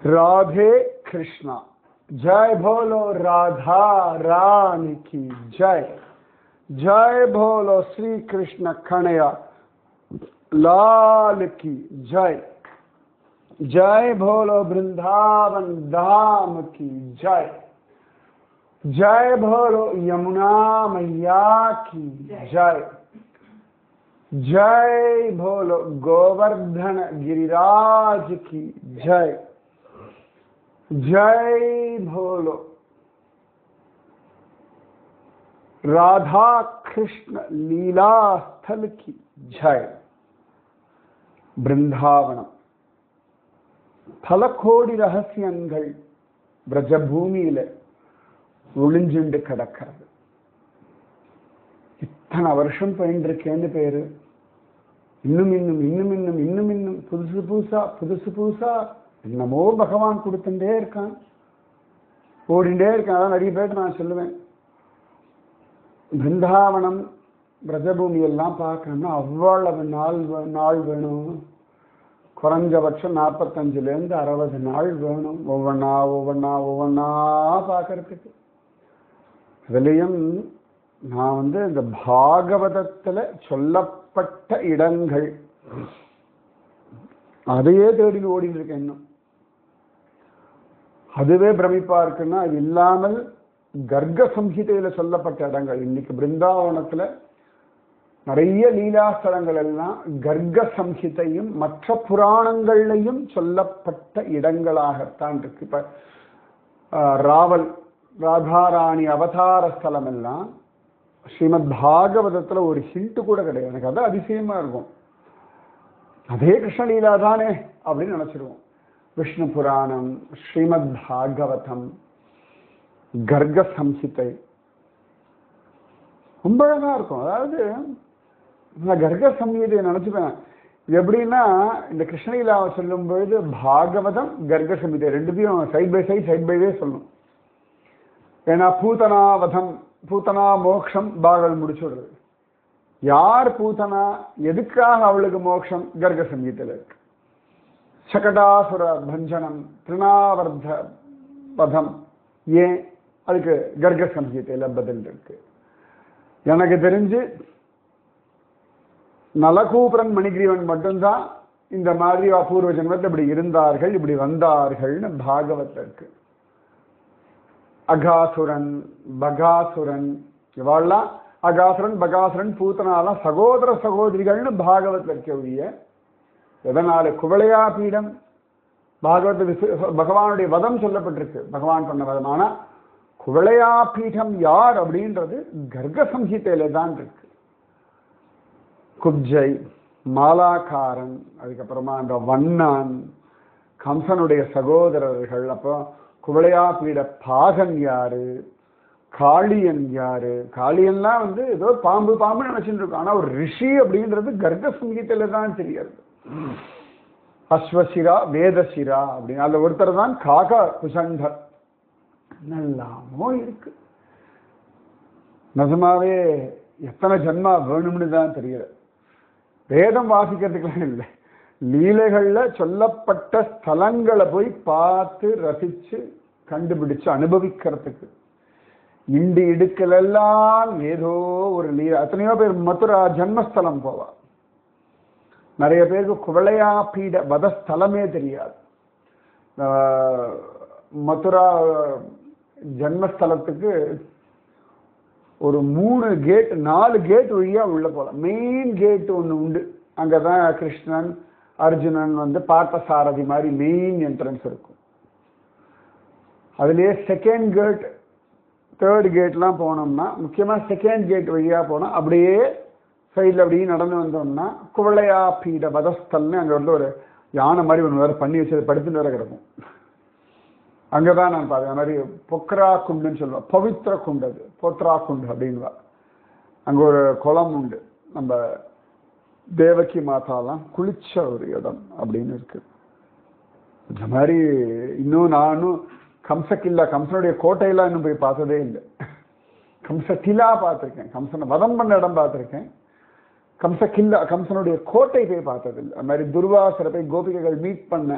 राधे कृष्णा। जय बोलो राधा रानी की जय। जय बोलो श्री कृष्ण कन्हैया लाल की जय। जय बोलो वृंदावन धाम की जय। जय बोलो यमुना मैया की जय। जय बोलो गोवर्धन गिरिराज की जय। जय बोलो राधा कृष्ण लीला स्थल की जय। वृंदावनम பல கோடி ரகசியங்கள் பிரஜபூமியில ஒளிஞ்சுண்டு கிடக்கிறது. இத்தனை வருஷம் பயின்றிருக்கேன்னு பேரு. இன்னும் இன்னும் இன்னும் இன்னும் இன்னும் இன்னும் புதுசு புதுசா என்னமோ பகவான் கொடுத்துட்டே இருக்கான், ஓடிண்டே இருக்கான். அதான் நிறைய பேர் நான் சொல்லுவேன், பிருந்தாவனம் பிரஜபூமி எல்லாம் பார்க்கணும்னா அவ்வளவு நாள் வேணும். குறைஞ்சபட்சம் 45 to 60 நாள் வேணும் ஒவ்வொன்னா பார்க்கறதுக்கு. அதுலேயும் நான் இந்த பாகவதத்துல சொல்லப்பட்ட இடங்கள் அதையே தேடி ஓடிட்டு இருக்கேன். இன்னும் அதுவே பிரமிப்பா இருக்குன்னா, அது இல்லாமல் கர்க்க சம்ஹிதையில சொல்லப்பட்ட இடங்கள். இன்னைக்கு பிருந்தாவனத்துல நிறைய லீலாஸ்தலங்கள் எல்லாம் கர்க்க சம்ஹிதையும் மற்ற புராணங்கள்லையும் சொல்லப்பட்ட இடங்களாகத்தான் இருக்கு. இப்ப ராவல் ராதாராணி அவதார ஸ்தலம் எல்லாம் ஸ்ரீமத் பாகவதத்துல ஒரு ஹிண்ட் கூட கிடையாது. எனக்கு அது அதிசயமா இருக்கும். அதே கிருஷ்ணலீலா தானே அப்படின்னு நினைச்சிருவோம். விஷ்ணு புராணம், ஸ்ரீமத் பாகவதம், கர்க்க சம்ஹிதை ரொம்ப அழகா இருக்கும். அதாவது நான் கர்க்க சம்ஹிதையை நினைச்சுப்பேன். இது எப்படின்னா, இந்த கிருஷ்ணலீலாவை சொல்லும் பொழுது பாகவதம் கர்க்க சம்ஹிதை ரெண்டுத்தையும் சைட் பை வே சொல்லணும். ஏன்னா பூதனாவதம், பூதனா மோக்ஷம் பாகவதம் முடிச்சு விடுறது. யார் பூதனா, எதுக்காக அவளுக்கு மோட்சம், கர்க்க சம்ஹிதையில இருக்கு. சகடாசுர பஞ்சனம், திருணாவர்த பதம், ஏன் அதுக்கு கர்க்க சம்ஹிதையில பதில் இருக்கு. எனக்கு தெரிஞ்சு நலகூபரன் மணிகிரீவன் மட்டும்தான் இந்த மாதிரி அபூர்வ ஜென்மத்தில் இப்படி இருந்தார்கள், இப்படி வந்தார்கள்னு பாகவத்துல இருக்கு. அகாசுரன், பகாசுரன், இவாள்லாம் அகாசுரன் பகாசுரன் பூத்தனாலாம் சகோதர சகோதரிகள்னு பாகவத்தில் இருக்கக்கூடிய. எதனால குவளையா பீடம், பாகவத பகவானுடைய வதம் சொல்லப்பட்டிருக்கு, பகவான் பண்ண வதம். ஆனா குவளையா பீடம் யார் அப்படின்றது கர்க்க சம்ஹிதையில தான் இருக்கு. குப்ஜை, மாலாக்காரன், அதுக்கப்புறமா அந்த வண்ணான், கம்சனுடைய சகோதரர்கள், அப்போ குவளையா பீட பாகன் யாரு, காளியன் யாரு. காளியன்லாம் ஏதோ பாம்பு நினைச்சுட்டு இருக்கும். ஆனா ஒரு ரிஷி அப்படின்றது கர்க்க சங்கீதத்துல தான் தெரியாது. அஸ்வசிரா வேதசிரா அப்படின்னு அதுல ஒருத்தர் தான் காகா குசண்டர். நல்லாமோ இருக்கு. நிஜமாவே எத்தனை ஜன்மா வேணும்னு தான் தெரியல. வேதம் வாசிக்கிறதுக்கெல்லாம் இல்லை, லீலைகள்ல சொல்லப்பட்ட ஸ்தலங்களை போய் பார்த்து ரசிச்சு கண்டுபிடிச்சு அனுபவிக்கிறதுக்கு. இண்டி இடுக்கலெல்லாம் ஏதோ ஒரு லீலா. எத்தனையோ பேர் மதுரா ஜன்மஸ்தலம் போவா. நிறைய பேருக்கு குவளையா பீட வதஸ்தலமே தெரியாது. மதுரா ஜன்மஸ்தலத்துக்கு ஒரு 3 கேட் 4 கேட் வழியா உள்ள போகலாம். மெயின் கேட் ஒன்று உண்டு. அங்கதான் கிருஷ்ணன் அர்ஜுனன் பார்த்த சாரதி மாதிரி மெயின் என்ட்ரன்ஸ் இருக்கும். அதுலயே செகண்ட் கேட், தேர்ட் கேட்லாம் போனோம்னா, முக்கியமா செகண்ட் கேட் வழியா போனா அப்படியே சைட்ல அப்படியே நடந்து வந்தோம்னா குவளையா பீட வதஸ்தல்னு அங்க ஒரு யானை மாதிரி ஒன்று வேற பண்ணி வச்சது படுத்துட்டு வேற கிடக்கும். அங்கதான் நான் பார்த்தேன். அது மாதிரி பொக்ரா குண்டுன்னு சொல்லுவேன், பவித்ர குண்டு, அது பொத்ரா குண்டு அப்படின்வா. அங்க ஒரு குளம் உண்டு, நம்ம தேவகி மாதாலாம் குளிச்ச ஒரு இடம் அப்படின்னு இருக்கு. இந்த மாதிரி இன்னும் நானும் கம்சனுடைய கோட்டையெல்லாம் இன்னும் போய் பார்த்ததே இல்லை. கம்சகிலா பார்த்துருக்கேன், கம்சனை வதம் பண்ண இடம் பார்த்துருக்கேன். கம்சனுடைய கோட்டை போய் பார்த்ததில்லை. அது மாதிரி துர்வாசரை போய் கோபிகைகள் மீட் பண்ண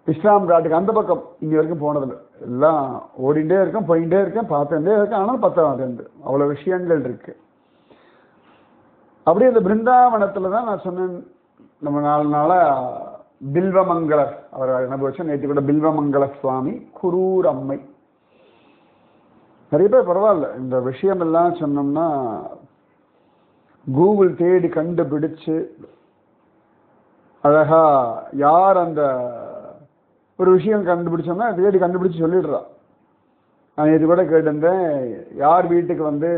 விஸ்ராம் காட்டுக்கு அந்த பக்கம் இங்க வரைக்கும் போனதில்லை. எல்லாம் ஓடிண்டே இருக்கேன், போயிட்டே இருக்கேன், பார்த்துட்டே இருக்கேன். ஆனால் பத்தாது, அவ்வளவு விஷயங்கள் இருக்கு. அப்படியே இந்த பிருந்தாவனத்துல தான் நான் சொன்னேன், நம்ம 4 நாளா பில்வமங்கலர் அவர் அனுபவிச்சோம். நேற்று கூட பில்வமங்கல சுவாமி, குரூர் அம்மை. நிறைய பேர் பரவாயில்ல, இந்த விஷயம் எல்லாம் சொன்னோம்னா கூகுள் தேடி கண்டுபிடிச்சு அழகா யார் அந்த ஒரு விஷயம் கண்டுபிடிச்சோம்னா தேடி கண்டுபிடிச்சு சொல்லிடுறா. நான் இது கூட கேட்டிருந்தேன், யார் வீட்டுக்கு வந்து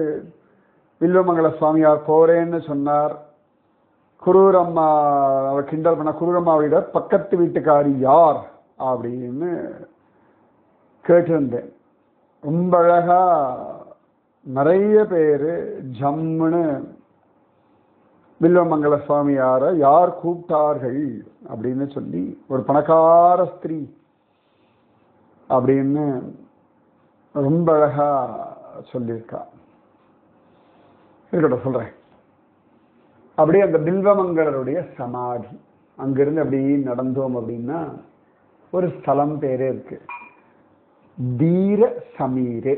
வில்வமங்கல சுவாமியார் போறேன்னு சொன்னார், குரூரம்மா அவர் கிண்டல் பண்ண, குரூரம்மாவிட பக்கத்து வீட்டுக்காரி யார் அப்படின்னு கேட்டிருந்தேன். ரொம்ப அழகா நிறைய பேர் ஜம்முன்னு வில்வமங்கல சுவாமியார யார் கூப்பிட்டார்கள் அப்படின்னு சொல்லி, ஒரு பணக்கார ஸ்திரீ அப்படின்னு ரொம்ப அழகா சொல்லியிருக்கா. இருக்கட்டும் சொல்றேன். அப்படியே அந்த பில்வமங்கலருடைய சமாதி அங்கிருந்து அப்படி நடந்தோம் அப்படின்னா ஒரு ஸ்தலம் பேரே இருக்கு, தீர சமீரே.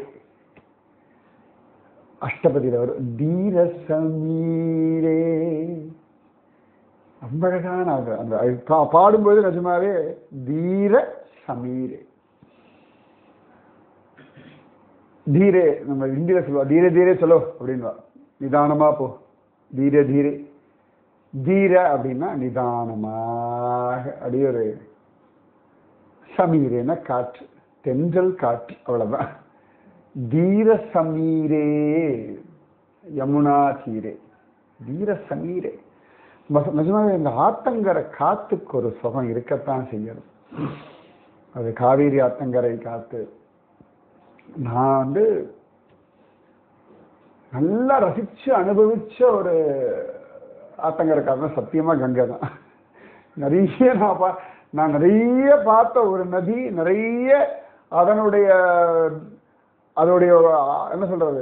அஷ்டபதியில வரும் தீர சமீரே. ரொம்ப அழகான அந்த பாடும்போது நிஜமாவே தீர சமீரே. தீரே நம்ம இந்தியில சொல்லுவா, தீரே தீரே சொல்லோ அப்படின்வா, நிதானமா போ, தீரே தீரே. தீர அப்படின்னா நிதானமாக. அப்படியே ஒரு சமீரேன காற்று, தென்றல் காற்று, அவ்வளவுதான். தீர சமீரே யமுனா தீரே, தீர சமீரே. நிஜமாவே இந்த ஆத்தங்கரை காத்துக்கு ஒரு சுகம் இருக்கத்தான் செய்யணும். அது காவேரி ஆத்தங்கரை காத்து. நான் வந்து நல்லா ரசிச்சு அனுபவிச்ச ஒரு ஆத்தங்கரை காத்து சத்தியமா கங்கை தான். நிறைய நான் நிறைய பார்த்த ஒரு நதி, நிறைய அதனுடைய என்ன சொல்றது,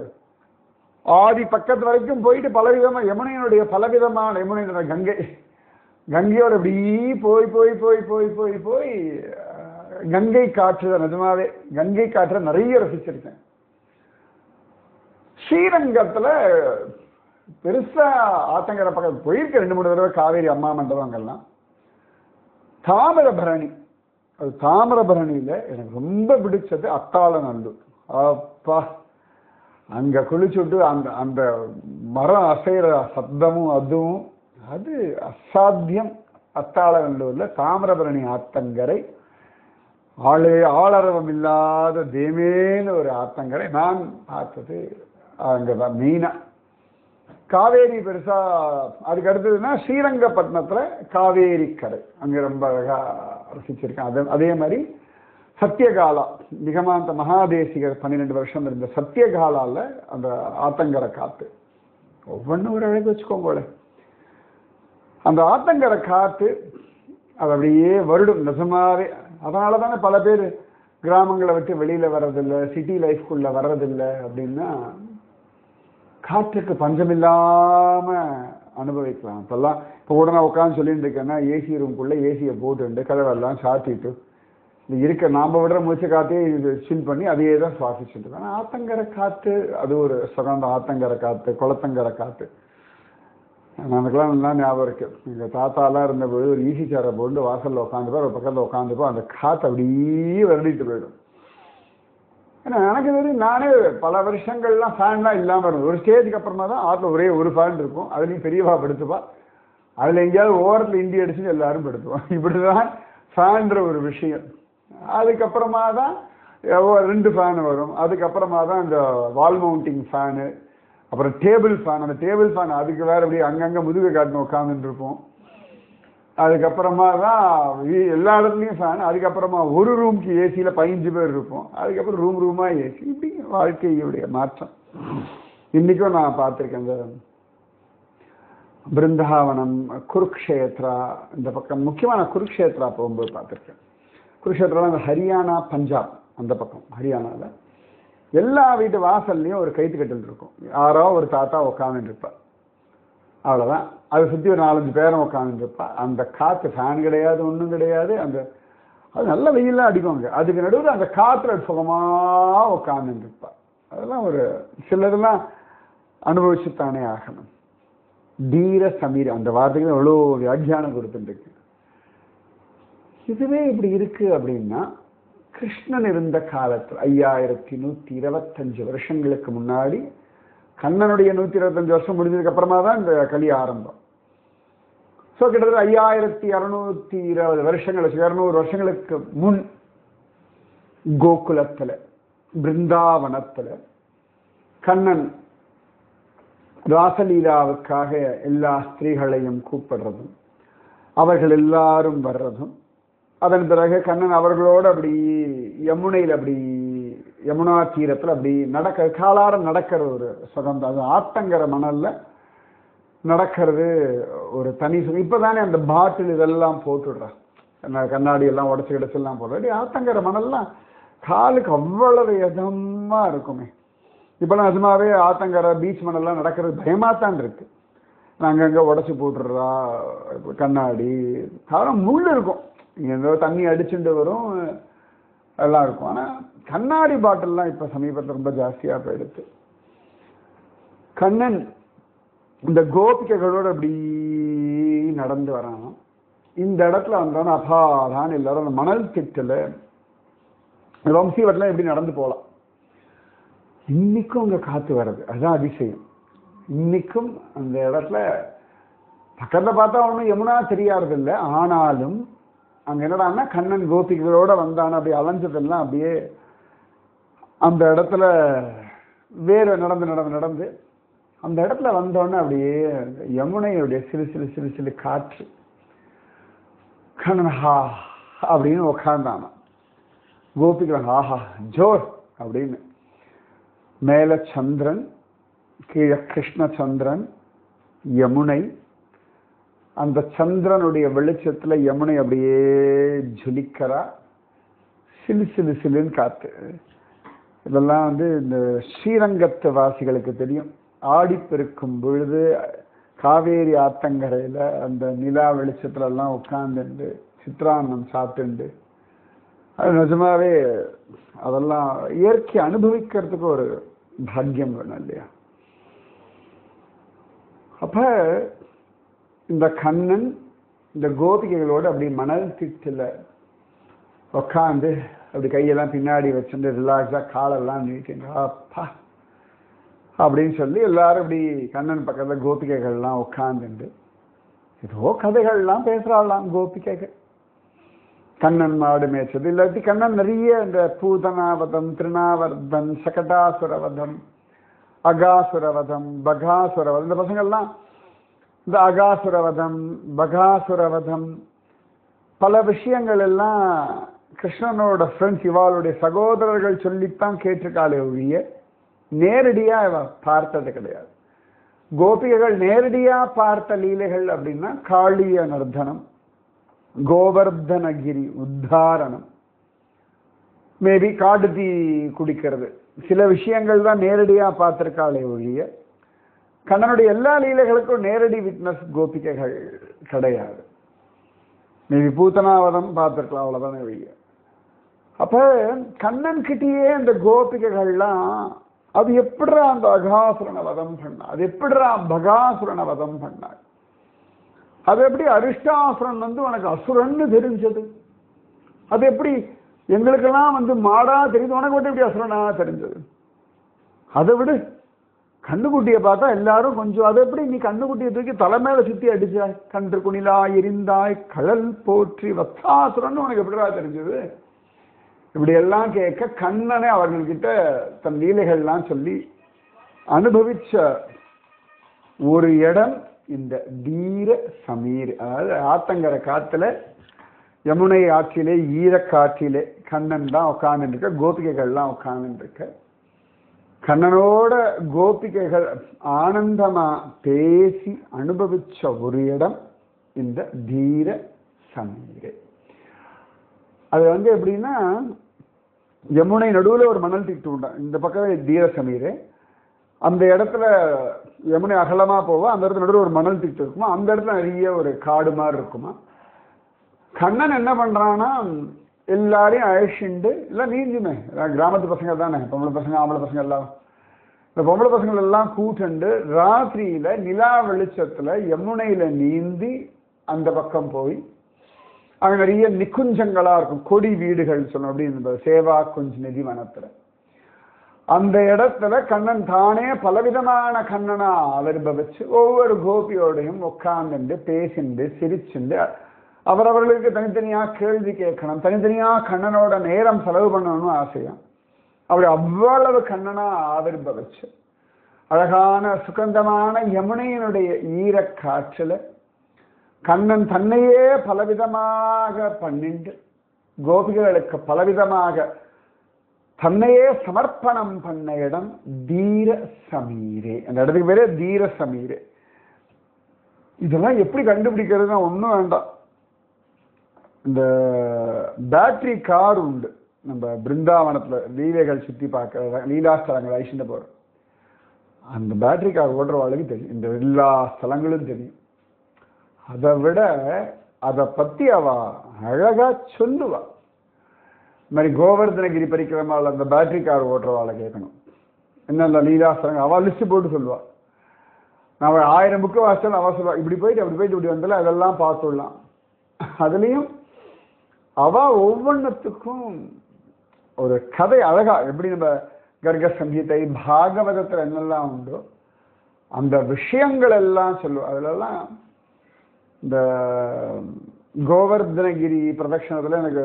ஆதி பக்கத்து வரைக்கும் போயிட்டு பலவிதமா யமுனையினுடைய பலவிதமான யமுனை கங்கை, கங்கையோட இப்படி போய் போய் போய் போய் போய் போய் கங்கை காற்று. நிஜமாவே கங்கை காற்றை நிறைய ரசிச்சிருக்கேன். ஸ்ரீரங்கத்துல பெருசா ஆத்தங்கரை பக்கம் போயிருக்க 2-3 தடவை, காவேரி அம்மா மண்டபங்கள்லாம். தாமிரபரணி, அது தாமிரபரணியில எனக்கு ரொம்ப பிடிச்சது அத்தாளநல்லூர். அப்பா, அங்க குளிச்சுட்டு அந்த அந்த மரம் அசைற சப்தமும் அதுவும் அது அசாத்தியம். அத்தாளநல்லூர்ல தாமிரபரணி ஆத்தங்கரை, ஆளரவம் இல்லாத தேமேன்னு ஒரு ஆத்தங்கரை நான் பார்த்தது அங்கதான் மெயினா. காவேரி பெருசா, அதுக்கு அடுத்ததுன்னா ஸ்ரீரங்கப்பட்டினத்துல காவேரி கரை, அங்க ரொம்ப அழகா ரசிச்சிருக்கேன். அதே மாதிரி சத்தியகாலா, நிகமாந்த மகாதேசிகர் 12 வருஷம் இருந்த சத்தியகாலால அந்த ஆத்தங்கரை காத்து ஒவ்வொன்றும் ஒரு அழகு வச்சுக்கோங்க. அந்த ஆத்தங்கரை காத்து அது அப்படியே வருடும் நிஜமாவே. அதனால தானே பல பேர் கிராமங்களை விட்டு வெளியில வர்றதில்லை, சிட்டி லைஃப்குள்ள வர்றதில்லை. அப்படின்னா காற்றுக்கு பஞ்சமில்லாம அனுபவிக்கலாம். இப்போ கூட நான் உட்காந்து சொல்லிட்டு இருக்கேன்னா ஏசி ரூம்குள்ள ஏசியை போட்டு கதவெல்லாம் சாத்திட்டு இருக்க நாம விடுற மூச்சு காத்தே இது சில் பண்ணி அதையே தான் சுவாசிச்சுட்டு இருக்கேன். ஆனால் ஆத்தங்கரை காற்று அது ஒரு சுகந்த. ஆத்தங்கரை காற்று, குளத்தங்கரை காற்று, நமக்கெல்லாம் நல்லா ஞாபகம் இருக்கு. எங்கள் தாத்தாலாம் இருந்தபோது ஒரு ஈசி சேரை போட்டு வாசலில் உட்காந்துப்போ, ஒரு பக்கத்தில் உட்காந்துப்போ, அந்த காற்று அப்படியே வருடிட்டு போயிடும். ஏன்னா எனக்கு தெரியும், நானே பல வருஷங்கள்லாம் ஃபேன்லாம் இல்லாமல் இருந்தது. ஒரு ஸ்டேஜுக்கு அப்புறமா தான் ஆற்றுல ஒரே ஒரு ஃபேன் இருக்கும், அதுலேயும் பெரியவா படுத்துப்பா, அதில் எங்கேயாவது ஓரத்தில் இண்டி அடிச்சுன்னு எல்லாரும் படுத்துவோம். இப்படிதான் ஃபேன்ற ஒரு விஷயம். அதுக்கப்புறமா தான் 2 ஃபேன் வரும். அதுக்கப்புறமா தான் இந்த வால் மவுண்டிங் ஃபேனு, அப்புறம் டேபிள் ஃபேன். அந்த டேபிள் ஃபேன் அதுக்கு வேற அப்படியே அங்கங்கே முதுகு காட்டின உட்காந்துட்டு இருப்போம். அதுக்கப்புறமா தான் எல்லா இடத்துலையும் ஃபேன். அதுக்கப்புறமா ஒரு ரூம்க்கு ஏசியில் 15 பேர் இருப்போம். அதுக்கப்புறம் ரூம் ரூமாக ஏசி. இப்படி வாழ்க்கையுடைய மாற்றம் இன்றைக்கும் நான் பார்த்துருக்கேன். இந்த பிருந்தாவனம், குருக்ஷேத்ரா, இந்த பக்கம் முக்கியமாக நான் குருக்ஷேத்ரா போகும்போது பார்த்துருக்கேன். குருக்ஷேத்ராவில் இந்த ஹரியானா, பஞ்சாப் அந்த பக்கம் ஹரியானாவில் எல்லா வீட்டு வாசல்லையும் ஒரு கைத்துக்கட்டில் இருக்கும். யாரோ ஒரு தாத்தா உட்காந்துட்டு இருப்பார், அவ்வளோதான். அதை சுற்றி ஒரு 4-5 பேரும் உட்காந்துட்டு இருப்பா. அந்த காற்று ஃபேன் கிடையாது, ஒன்றும் கிடையாது. அந்த அது நல்ல வெயிலாம் அடிக்குங்க. அதுக்கு நடுவில் அந்த காற்றுல சுகமா உட்கார்ந்து இருப்பா. அதெல்லாம் ஒரு சிலதெல்லாம் அனுபவிச்சுத்தானே ஆகணும். தீர சமீர் அந்த வார்த்தைக்கு எவ்வளோ வியாக்கியானம் கொடுத்துருக்கு. இதுவே இப்படி இருக்கு அப்படின்னா கிருஷ்ணன் இருந்த காலத்தில் 5125 வருஷங்களுக்கு முன்னாடி, கண்ணனுடைய 125 வருஷம் முடிஞ்சதுக்கு அப்புறமா தான் இந்த கலி ஆரம்பம். ஸோ கிட்டத்தட்ட 5620 வருஷங்கள், 200 வருஷங்களுக்கு முன் கோகுலத்தில் பிருந்தாவனத்தில் கண்ணன் ராசலீலாவுக்காக எல்லா ஸ்திரீகளையும் கூப்பிடுறதும் அவர்கள் எல்லாரும் வர்றதும், அதன் பிறகு கண்ணன் அவர்களோடு அப்படி யமுனையில் அப்படி யமுனா தீரத்தில் அப்படி காலாரம் நடக்கிற ஒரு சுகம். அது ஆத்தங்கர மணல்ல நடக்கிறது ஒரு தனி சுகம். இப்போதானே அந்த பாட்டில் இதெல்லாம் போட்டுடுறான், கண்ணாடி எல்லாம் உடச்சி கிடச்செல்லாம் போடுற ஆத்தங்கர மணல்லாம் காலுக்கு அவ்வளவு இதமா இருக்குமே. இப்பெல்லாம் நிஜமாவே ஆத்தங்கரை பீச் மணல்லாம் நடக்கிறது பயமாத்தான் இருக்கு. அங்கங்கே உடச்சி போட்டுடுறா கண்ணாடி. காலம் முள் இருக்கும், இங்கே ஏதோ தண்ணி அடிச்சுட்டு வரும் எல்லாம் இருக்கும். ஆனால் கண்ணாடி பாட்டில்லாம் இப்போ சமீபத்தில் ரொம்ப ஜாஸ்தியாக போயிடுது. கண்ணன் இந்த கோபிகைகளோடு அப்படி நடந்து வரான். இந்த இடத்துல வந்தோன்னா அபாதான் எல்லாரும் அந்த மணல் திட்டில் வம்சீவரெலாம் எப்படி நடந்து போகலாம். இன்னைக்கும் அங்கே காற்று வர்றது, அதுதான் அதிசயம். இன்னைக்கும் அந்த இடத்துல பக்கத்தில் பார்த்தா ஒன்றும் யமுனா தெரியாறது இல்லை. ஆனாலும் அங்கே என்னடான்னா கண்ணன் கோபிகளோட வந்தான அப்படி அலைஞ்சதெல்லாம் அப்படியே அந்த இடத்துல வேறு நடந்து நடந்து நடந்து அந்த இடத்துல வந்தோடனே அப்படியே யமுனையுடைய சிறு சிறு சிறு சிறு காற்று கண்ணன் ஹா அப்படின்னு உக்காந்தானா. கோபிகள் ஆஹா ஜோர் அப்படின்னு. மேல சந்திரன், கீழே கிருஷ்ணச்சந்திரன், யமுனை. அந்த சந்திரனுடைய வெளிச்சத்துல யமுனை அப்படியே ஜொலிக்கிறா. சிலு சிலு சிலுன்னு காத்து. இதெல்லாம் இந்த ஸ்ரீரங்கத்து வாசிகளுக்கு தெரியும். ஆடிப்பெருக்கும் பொழுது காவேரி ஆத்தங்கரையில அந்த நிலா வெளிச்சத்துல எல்லாம் உட்கார்ந்துண்டு சித்ரான்னம் சாப்பிட்டுண்டு, அது நிஜமாவே அதெல்லாம் இயற்கை அனுபவிக்கிறதுக்கு ஒரு பாக்கியம் வேணும் இல்லையா? அப்ப இந்த கண்ணன் இந்த கோபிகைகளோடு அப்படி மணல் திட்டுல உக்காந்து அப்படி கையெல்லாம் பின்னாடி வச்சுட்டு ரிலாக்ஸா காலெல்லாம் நீட்டிங்க அப்பா அப்படின்னு சொல்லி எல்லாரும் இப்படி கண்ணன் பக்கத்துல கோபிகைகள்லாம் உட்காந்துண்டு ஏதோ கதைகள்லாம் பேசுறாளாம் கோபிகைகள். கண்ணன் மாடு மேய்ச்சது, இல்லாட்டி கண்ணன் நிறைய இந்த பூதனாவதம், திருநாவர்தன், சகடாசுரவதம், அகாசுரவதம், பகாசுரவதம், இந்த பசங்கள்லாம் இந்த அகாசுரவதம் பகாசுரவதம் பல விஷயங்கள் எல்லாம் கிருஷ்ணனோட ஃப்ரெண்ட்ஸ் இவாளுடைய சகோதரர்கள் சொல்லித்தான் கேட்டிருக்காளே ஒழிய நேரடியா இவ பார்த்தது கிடையாது. கோபிகைகள் நேரடியா பார்த்த லீலைகள் அப்படின்னா காளிய நர்தனம், கோவர்தனகிரி உத்தாரணம், மேபி காடு தீ குடிக்கிறது, சில விஷயங்கள் தான் நேரடியா பார்த்திருக்காளே ஒழிய கண்ணனுடைய எல்லா லீலைகளுக்கும் நேரடி விட்னஸ் கோபிகைகள் கிடையாது. மேபி பூத்தனாவதம் பார்த்திருக்கலாம், அவ்வளவுதானே ஒழிய. அப்ப கண்ணன் கிட்டேயே இந்த கோபிகைகள்லாம் அது எப்படிரா அந்த அகாசுரனை வதம் பண்ணா, அது எப்படிரா பகாசுரனை வதம் பண்ணா, அது எப்படி அரிஷ்டாசுரன் உனக்கு அசுரன்னு தெரிஞ்சது, அது எப்படி எங்களுக்கெல்லாம் மாடா தெரியுது, உனக்கு மட்டும் எப்படி அசுரனா தெரிஞ்சது, அதை விட கண்ணுக்குட்டியை பார்த்தா எல்லாரும் கொஞ்சம் அதை எப்படி நீ கண்ணுக்குட்டியை தூக்கி தலைமையில சுத்தி அடிச்சாய், கன்று குணிலாய் எரிந்தாய் கழல் போற்றி வத்தாசுரன்னு உனக்கு எப்படிடா தெரிஞ்சது, இப்படி எல்லாம் கேட்க கண்ணனே அவர்கள்கிட்ட தன் லீலைகள்லாம் சொல்லி அனுபவிச்ச ஒரு இடம் இந்த தீர சமீர். அதாவது ஆத்தங்கரை காத்துல யமுனை ஆற்றிலே ஈரக்காற்றிலே கண்ணன் தான் உட்கார்ந்துருக்க, கோபிகைகள்லாம் உட்கார்ந்துருக்க. கண்ணனோட கோபிகைகள் ஆனந்தமா பேசி அனுபவிச்ச ஒரு இடம் இந்த தீர சமீர். அது எப்படின்னா யமுனை நடுவில் ஒரு மணல் திட்டு உண்டா, இந்த பக்கம் தீர சமீர், அந்த இடத்துல யமுனை அகலமா போவா, அந்த இடத்துல நடுவில் ஒரு மணல் திட்டு இருக்குமா, அந்த இடத்துல நிறைய ஒரு காடு மாதிரி இருக்குமா. கண்ணன் என்ன பண்றான்னா எல்லாரையும் அழைச்சிண்டு எல்லாம் நீந்துமே, கிராமத்து பசங்க தானே, பொம்பளை பசங்க ஆம்பளை பசங்க எல்லாம். இந்த பொம்பளை பசங்கள் எல்லாம் கூட்டுண்டு ராத்திரியில நிலா வெளிச்சத்துல யமுனையில நீந்தி அந்த பக்கம் போய் அங்க நிறைய நிக்குஞ்சங்களா இருக்கும், கொடி வீடுகள் சொல்லணும் அப்படின்னு சேவா குஞ்ச் நிதி வனத்துல. அந்த இடத்துல கண்ணன் தானே பலவிதமான கண்ணனா ஆவிர்பவிச்சு ஒவ்வொரு கோபியோடையும் உட்கார்ந்துண்டு பேசிண்டு சிரிச்சுண்டு அவரவர்களுக்கு தனித்தனியா கேள்வி கேட்கணும், தனித்தனியா கண்ணனோட நேரம் செலவு பண்ணணும்னு ஆசையா. அப்படி அவ்வளவு கண்ணனா ஆவிர்பவிச்சு அழகான சுகந்தமான யமுனையினுடைய ஈரக்காற்றுல கண்ணன் தன்னையே பலவிதமாக பண்ணிண்டு கோபிகளுக்கு பலவிதமாக தன்னையே சமர்ப்பணம் பண்ண இடம் தீர சமீரே. அந்த இடத்துக்கு பேரே தீர சமீரே. இதெல்லாம் எப்படி கண்டுபிடிக்கிறதுனா ஒன்றும் வேண்டாம். இந்த பேட்டரி கார் உண்டு நம்ம பிருந்தாவனத்துல லீலைகள் சுற்றி பார்க்க, லீலாஸ்தலங்கள் ஐஷண்ட போறோம். அந்த பேட்டரி கார் ஓடுறவாளுக்கு தெரியும், இந்த எல்லா ஸ்தலங்களும் தெரியும். அதை விட அதை பத்தி அவ அழகா சொல்லுவா. இந்த மாதிரி கோவர்தனகிரி பரிக்கிரமாவில் அந்த பேட்டரி கார் ஓட்டுறவாளை கேட்கணும், என்னென்ன லீலாஸ்தலங்கள் அவள் லிஸ்ட் போட்டு சொல்லுவா. நான் 1000 புக்கு வாசிச்சாலும் அவ சொல்லுவா, இப்படி போயிட்டு அப்படி போயிட்டு இப்படி வந்தாலும் அதெல்லாம் பார்த்துடலாம். அதுலேயும் அவ ஒவ்வொன்றத்துக்கும் ஒரு கதை அழகா, எப்படி நம்ம கர்க சங்கீதை பாகவதத்தில் என்னெல்லாம் உண்டோ அந்த விஷயங்கள் எல்லாம் சொல்லுவோம். அதுலெல்லாம் இந்த கோவர்தனகிரி பிரதட்சணத்தில் எனக்கு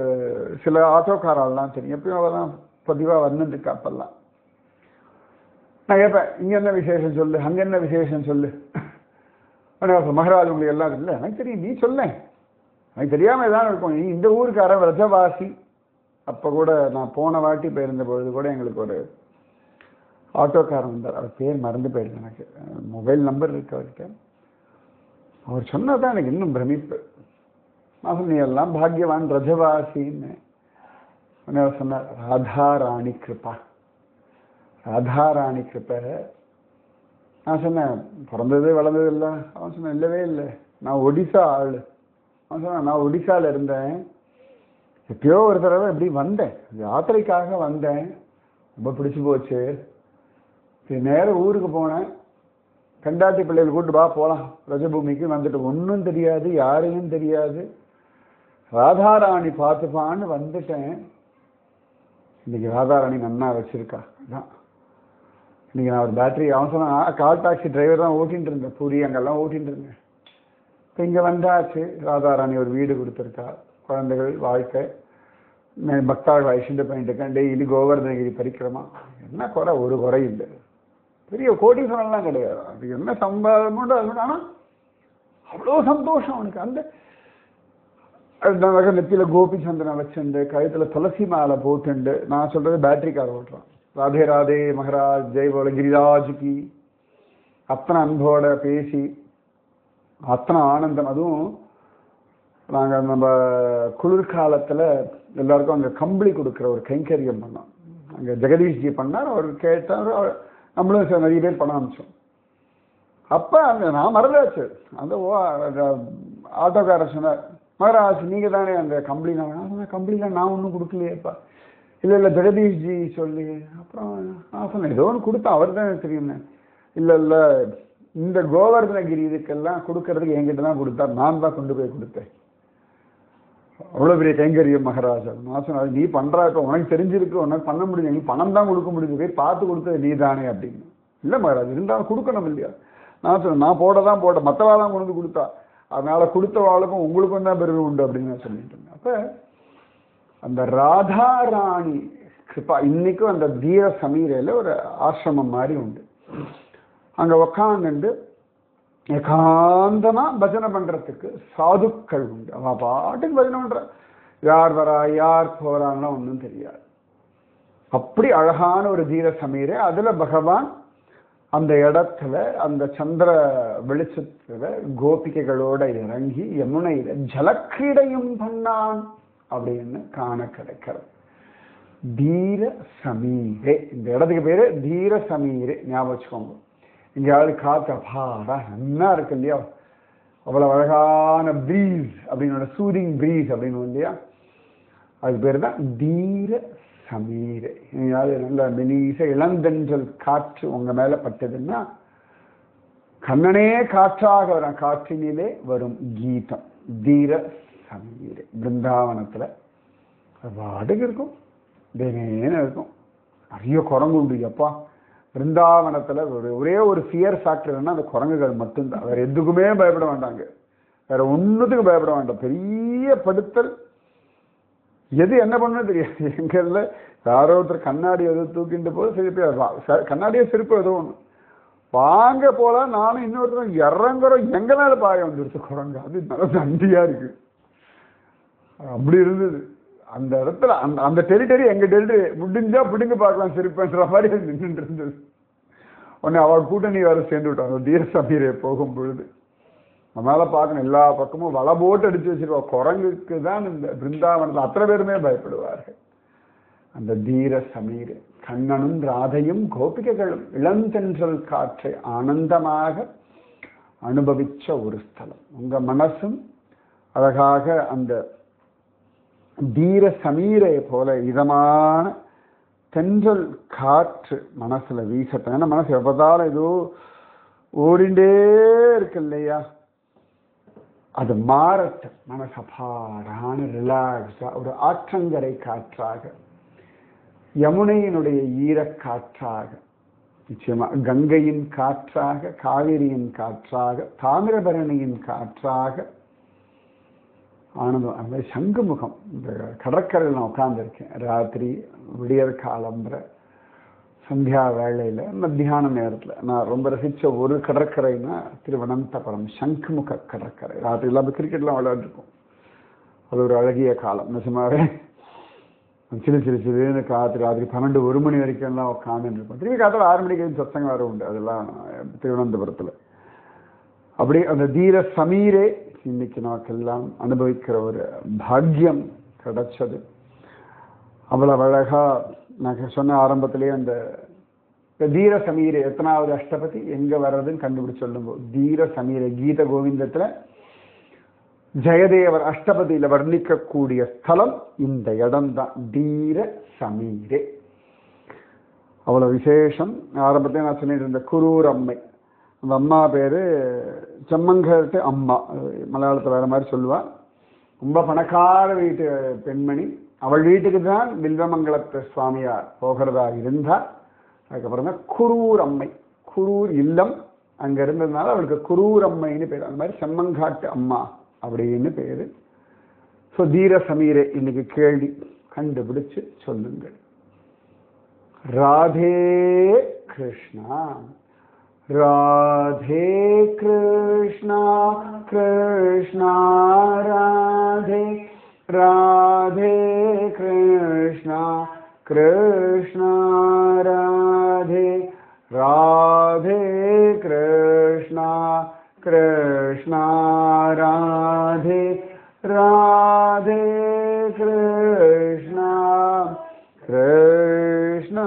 சில ஆட்டோக்காரெல்லாம் தெரியும், எப்பயும் அவெல்லாம் பதிவாக வந்துட்டு அப்பெல்லாம் நான் கேட்பேன், இங்கே என்ன விசேஷம் சொல்லு, அங்கே என்ன விசேஷம் சொல்லு. மகராஜ் உங்களுக்கு எல்லாம் இல்லை, எனக்கு தெரியும், நீ சொல்ல, எனக்கு தெரியாமல் தான் இருக்கும். நீ இந்த ஊருக்காரன் விரஜவாசி. அப்போ கூட நான் போன வாட்டி போயிருந்த பொழுது கூட எங்களுக்கு ஒரு ஆட்டோக்காரன் வந்தார், அவர் பேர் மறந்து போயிடுது, எனக்கு மொபைல் நம்பர் இருக்கு அவர்கிட்ட. அவர் சொன்னதான் எனக்கு இன்னும் பிரமிப்பு. நான் நீ எல்லாம் பாக்யவான் ரஜவாசின்னு சொன்னார். ராதாராணி கிருப்பா, ராதாராணி கிருப்பை. நான் சொன்னேன், பிறந்தது வளர்ந்தது இல்லை. அவன் சொன்னான், இல்லவே இல்லை, நான் ஒடிசா ஆள். அவன் சொன்னான், நான் ஒடிசாவில் இருந்தேன், எப்பயோ ஒரு தடவை இப்படி வந்தேன், யாத்திரைக்காக வந்தேன், ரொம்ப பிடிச்சி போச்சு, நேரம் ஊருக்கு போனேன், கண்டாட்டி பிள்ளைகள் கூட்டு பா போகலாம் ரஜபூமிக்கு. வந்துட்டு ஒன்றும் தெரியாது, யாரையும் தெரியாது, ராதாராணி பார்த்துப்பான்னு வந்துட்டேன். இன்னைக்கு ராதாராணி நன்னா வச்சிருக்கா. அதான் இன்னைக்கு நான் ஒரு பேட்டரி, அவன் சொன்னான் கால் டாக்ஸி டிரைவர் தான் ஓட்டிகிட்டு இருந்தேன், பூரி அங்கெல்லாம் ஓட்டிகிட்டு இருந்தேன். இப்போ இங்கே வந்தாச்சு, ராதாராணி ஒரு வீடு கொடுத்துருக்கா, குழந்தைகள் வாழ்க்கை, பக்தாள் வயசுட்டு பண்ணிட்டு இருக்கேன், டெய்லி கோவர்தனகிரி பரிக்கிரமா. என்ன குறை, ஒரு குறை இல்லை, பெரிய கோடீஸ்வரன்லாம் கிடையாது, அது என்ன சம்பாதமுண்டோ அது. ஆனால் அவ்வளோ சந்தோஷம் அவனுக்கு. அந்த நெத்தியில் கோபி சந்தனம் வச்சுண்டு கழுத்தில் துளசி மாலை போட்டுண்டு, நான் சொல்றது பேட்டரி கார் ஓட்டுறான். ராதே ராதே மகராஜ் ஜெய் போல கிரிராஜுக்கு அத்தனை அன்போட பேசி அத்தனை ஆனந்தம். அதுவும் நாங்கள் நம்ம குளிர்காலத்தில் எல்லாருக்கும் அங்கே கம்பளி கொடுக்குற ஒரு கைங்கரியம் பண்ணோம். அங்கே ஜெகதீஷ்ஜி பண்ணார், அவர் கேட்டார், நம்மளும் நிறைய பேர் பண்ண ஆரம்பித்தோம். அப்போ அந்த நான் மறந்தாச்சு, அந்த ஆட்டோக்காரர் சொன்னார், மகராஜ் நீங்கள் தானே அந்த கம்பளி. நான் கம்பளிலாம் நான் ஒன்றும் கொடுக்கலையேப்பா. இல்லை இல்லை ஜெகதீஷ்ஜி சொல்லி. அப்புறம் நான் சொன்னேன், ஏதோ ஒன்று கொடுத்தேன், அவர் தான் தெரியுமே. இல்லை இல்லை, இந்த கோவர்தனகிரி இதுக்கெல்லாம் கொடுக்கறதுக்கு என்கிட்ட தான் கொடுத்தார், நான் தான் கொண்டு போய் கொடுத்தேன். அவ்வளோ பெரிய கைங்கரியம் மகராஜா. நான் சொன்னேன், நீ பண்ணுறா, இப்போ உனக்கு தெரிஞ்சிருக்கு, உனக்கு பண்ண முடியும், நீ பணம் தான் கொடுக்க முடியுது, போய் பார்த்து கொடுத்தது நீ தானே அப்படின்னு. இல்லை மகராஜ், இருந்தாலும் கொடுக்கணும் இல்லையா. நான் சொன்னேன், நான் போட தான் போட்டேன், மற்றவாதான் கொண்டு வந்து கொடுத்தா, அதனால கொடுத்தவாளுக்கும் உங்களுக்கும் தான் பெருமை உண்டு அப்படின்னு நான் சொல்லிட்டு இருந்தேன். அப்போ அந்த ராதாராணி கிருப்பா, இன்னைக்கும் அந்த தீர சமீரையில் ஒரு ஆசிரமம் மாதிரி உண்டு. அங்கே உக்காந்துண்டு ஏகாந்தமா பஜனை பண்றதுக்கு சாதுக்கள் உண்டு. அவன் பாட்டுக்கு பஜனை பண்ற, யார் வரா யார் போறான்னா ஒன்றும் தெரியாது. அப்படி அழகான ஒரு தீர சமீரை. அதுல பகவான் அந்த இடத்துல அந்த சந்திர வெளிச்சத்துல கோபிகைகளோட இறங்கி யமுனையில ஜலக்கிரீடையும் பண்ணான் அப்படின்னு காண கிடைக்கிறது. தீர சமீரே, இந்த இடத்துக்கு பேரு தீர சமீரே, ஞாபகம் வச்சுக்கோங்க. எங்கேயாவது காற்று அபாடா நல்லா இருக்கு இல்லையா, அவ்வளவு அழகான ப்ரீஸ் அப்படின்னு, சூதிங் ப்ரீஸ் அப்படின்னு இல்லையா, அது பேர் தான் தீர சமீரை. யாரு நல்ல மெலீச இளந்தென்றல் காற்று உங்க மேல பட்டதுன்னா கண்ணனே காற்றாக வரும், காற்றினிலே வரும் கீதம் தீர சமீரை. பிருந்தாவனத்துல பாட்டுக்கு இருக்கும், தினேன்னு இருக்கும். நிறைய குரங்கு உண்டு. அப்பா பிருந்தாவனத்துல ஒரே ஒரு ஃபியர் ஃபேக்டர்னா அந்த குரங்குகள் மட்டும்தான். வேற எதுக்குமே பயப்பட வேண்டாங்க, வேற ஒன்னுத்துக்கும் பயப்பட வேண்டாம். பெரிய படுத்தல், எது என்ன பண்ணு தெரியாது. எங்கல்ல யாரோ ஒருத்தர் கண்ணாடி எதுவும் தூக்கிட்டு போது சிரிப்பு, கண்ணாடியே சிரிப்பு ஏதோ ஒண்ணு வாங்க போல, நானும் இன்னொருத்தரும் இறங்குறோம், எங்க மேல பாயம் வந்துருச்சு குரங்கு. அது நல்ல நண்டியா இருக்கு. அப்படி இருந்தது அந்த இடத்துல. அந்த டெரிட்டரி எங்க டெரிட்டரி, முடிஞ்சா பிடுங்க பார்க்கலாம் சிரிப்புன்ற மாதிரி நின்றுட்டு இருந்தது. உடனே அவள் கூட்டணி வேற சேர்ந்து விட்டாங்க தீர சமீரை போகும் பொழுது. நம்மளால பார்க்கணும், எல்லா பக்கமும் வலை போட்டு அடிச்சு வச்சிருவா. குரங்குக்கு தான் இந்த பிருந்தாவனத்தில் அத்தனை பேருமே பயப்படுவார்கள். அந்த தீர சமீரை கண்ணனும் ராதையும் கோபிகைகளும் இளந்தென்றல் காற்றை ஆனந்தமாக அனுபவிச்ச ஒரு ஸ்தலம். உங்க மனசும் அழகாக அந்த தீர சமீரை போல இதமான தென்றல் காற்று மனசுல வீசட்டும். ஏன்னா மனசு எப்பதாலும் ஏதோ ஓடிண்டே இருக்கு இல்லையா, அது மாறட்டும். மனசு அபாடான ரிலாக்ஸா ஒரு ஆற்றங்கரை காற்றாக, யமுனையினுடைய ஈரக்காற்றாக, நிச்சயமா கங்கையின் காற்றாக, காவிரியின் காற்றாக, தாமிரபரணியின் காற்றாக ஆனந்தம். அந்த மாதிரி சங்குமுகம் இந்த கடற்கரையில் நான் உட்கார்ந்துருக்கேன் ராத்திரி விடியற் காலம்புற சந்தியா வேளையில மத்தியான நேரத்துல. நான் ரொம்ப ரசிச்ச ஒரு கடற்கரைன்னா திருவனந்தபுரம் சங்குமுக கடற்கரை. ராத்திரி எல்லாம் கிரிக்கெட்லாம் விளையாண்டுருக்கோம். அது ஒரு அழகிய காலம் நிஜமாவே. சிறு சிறு சிறுன்னு ராத்திரி 12-1 மணி வரைக்கும் எல்லாம் உட்காந்துட்டு இருப்போம். திரும்பி காத்தால 6 மணிக்கு சத்சங்கம் வேற உண்டு, அதெல்லாம் திருவனந்தபுரத்துல. அப்படி அந்த தீர சமீரே இன்னைக்கு நமக்கெல்லாம் அனுபவிக்கிற ஒரு பாக்கியம் கிடைச்சது. அவ்வளவு அழகா நான் சொன்ன ஆரம்பத்திலேயே அந்த தீர சமீரை எத்தனாவது அஷ்டபதி எங்க வர்றதுன்னு கண்டுபிடிச்சு சொல்லும்போது, தீர சமீரை கீத கோவிந்தத்துல ஜெயதேவர் அஷ்டபதியில வர்ணிக்கக்கூடிய ஸ்தலம் இந்த இடம் தான், தீர சமீரே. அவ்வளவு விசேஷம். ஆரம்பத்திலே நான் சொல்லிட்டு இருந்த குரூர் அம்மை, அந்த அம்மா பேரு செம்மங்கட்டு அம்மா, மலையாளத்தில் வேற மாதிரி சொல்லுவா. ரொம்ப பணக்கார வீட்டு பெண்மணி. அவள் வீட்டுக்கு தான் வில்வமங்கலத்து சுவாமியார் போகிறதா இருந்தார். அதுக்கப்புறம் தான் குரூர் அம்மை, குரூர் இல்லம் அங்க இருந்ததுனால அவளுக்கு குரூர் அம்மைன்னு பேர். அந்த மாதிரி செம்மங்காட்டு அம்மா அப்படின்னு பேரு. ஸோ தீர சமீரை இன்னைக்கு கேள்வி கண்டுபிடிச்சு சொல்லுங்கள். ராதே கிருஷ்ணா ராதே கிருஷ்ணா கிருஷ்ணா ராதே ராதே கிருஷ்ணா கிருஷ்ணா ராதே ராதே கிருஷ்ணா கிருஷ்ணா ராதே ராதே கிருஷ்ணா கிருஷ்ணா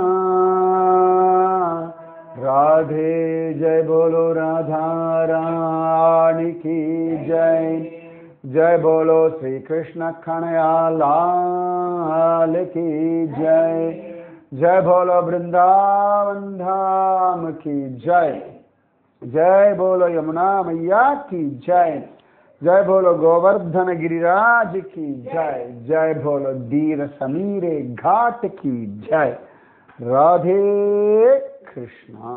राधे. जय बोलो राधा रानी की जय, जय बोलो श्री कृष्ण कन्हैयालाल की जय, जय बोलो वृंदावन धाम की जय, जय बोलो यमुना मैया की जय, जय बोलो गोवर्धन गिरिराज की जय, जय बोलो दीर समीरे घाट की जय. राधे कृष्णा.